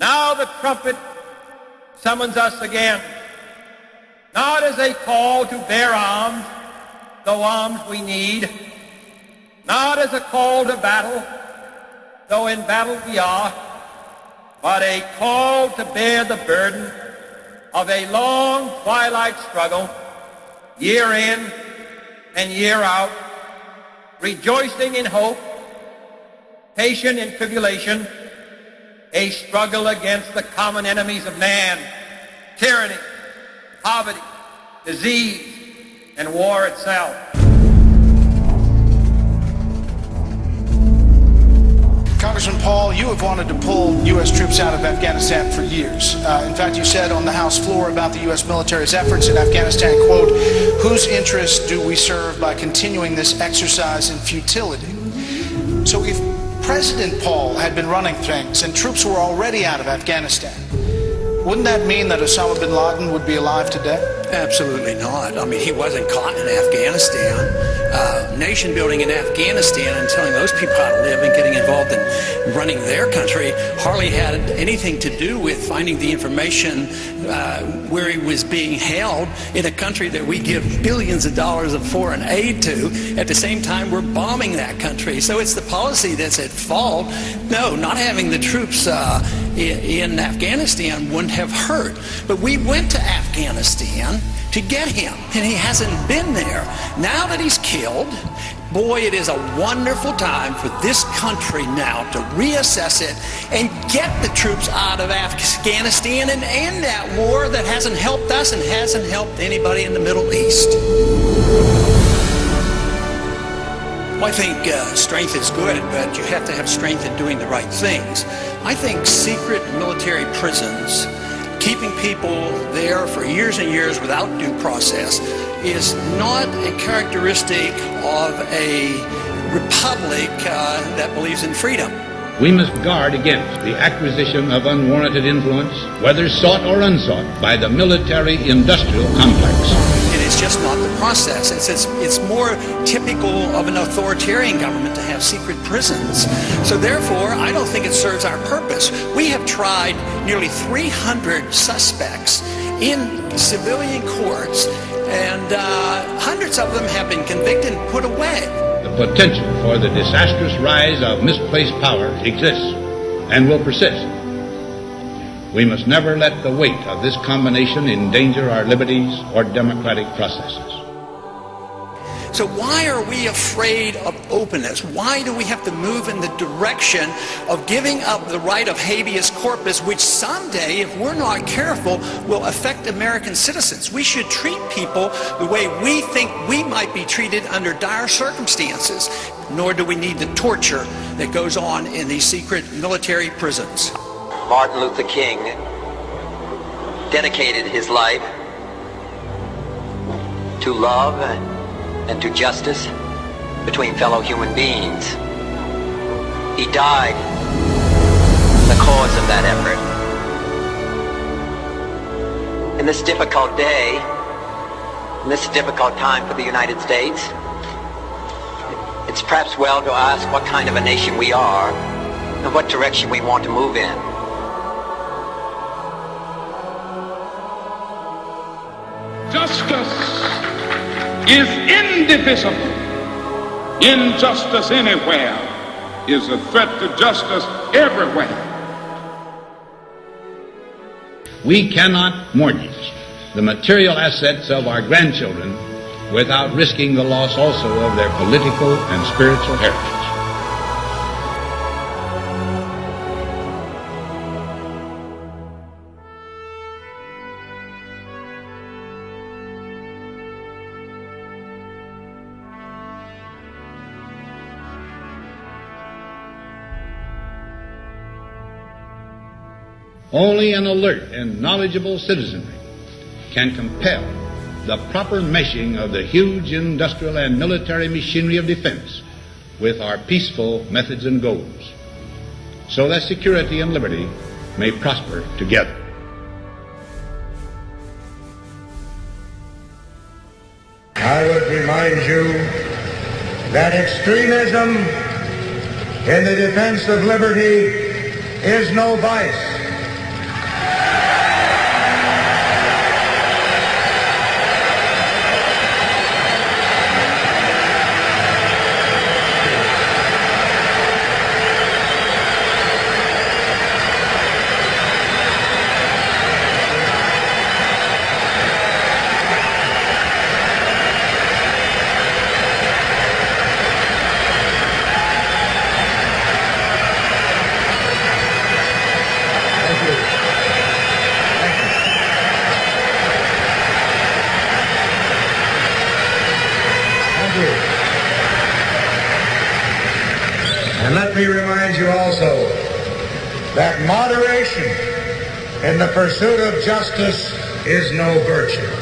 Now the trumpet summons us again, not as a call to bear arms, though arms we need, not as a call to battle, though in battle we are, but a call to bear the burden of a long twilight struggle, year in and year out, rejoicing in hope, patient in tribulation, a struggle against the common enemies of man, tyranny, poverty, disease, and war itself. Congressman Paul, you have wanted to pull U.S. troops out of Afghanistan for years. In fact, you said on the House floor about the U.S. military's efforts in Afghanistan, quote, "Whose interests do we serve by continuing this exercise in futility?" So if President Paul had been running things and troops were already out of Afghanistan, wouldn't that mean that Osama bin Laden would be alive today? Absolutely not. I mean, he wasn't caught in Afghanistan. Nation building in Afghanistan and telling those people how to live and getting involved in running their country hardly had anything to do with finding the information where he was being held in a country that we give billions of dollars of foreign aid to. At the same time, we're bombing that country. So it's the policy that's at fault. No, not having the troops in Afghanistan wouldn't have hurt. But we went to Afghanistan to get him, and he hasn't been there. Now that he's killed, boy, it is a wonderful time for this country now to reassess it and get the troops out of Afghanistan and end that war that hasn't helped us and hasn't helped anybody in the Middle East. Well, I think strength is good, but you have to have strength in doing the right things. I think secret military prisons, keeping people there for years and years without due process, is not a characteristic of a republic that believes in freedom. We must guard against the acquisition of unwarranted influence, whether sought or unsought, by the military-industrial complex. And it's just not the process. It's more typical of an authoritarian government to have secret prisons. So therefore, I don't think it serves our purpose. We have tried nearly 300 suspects in civilian courts, and hundreds of them have been convicted and put away. The potential for the disastrous rise of misplaced power exists and will persist. We must never let the weight of this combination endanger our liberties or democratic processes. So why are we afraid of openness? Why do we have to move in the direction of giving up the right of habeas corpus, which someday, if we're not careful, will affect American citizens? We should treat people the way we think we might be treated under dire circumstances, nor do we need the torture that goes on in these secret military prisons. Martin Luther King dedicated his life to love and to justice between fellow human beings. He died in the cause of that effort. In this difficult day, in this difficult time for the United States, it's perhaps well to ask what kind of a nation we are and what direction we want to move in. Justice is indivisible. Injustice anywhere is a threat to justice everywhere. We cannot mortgage the material assets of our grandchildren without risking the loss also of their political and spiritual heritage. Only an alert and knowledgeable citizenry can compel the proper meshing of the huge industrial and military machinery of defense with our peaceful methods and goals, so that security and liberty may prosper together. I would remind you that extremism in the defense of liberty is no vice. And let me remind you also that moderation in the pursuit of justice is no virtue.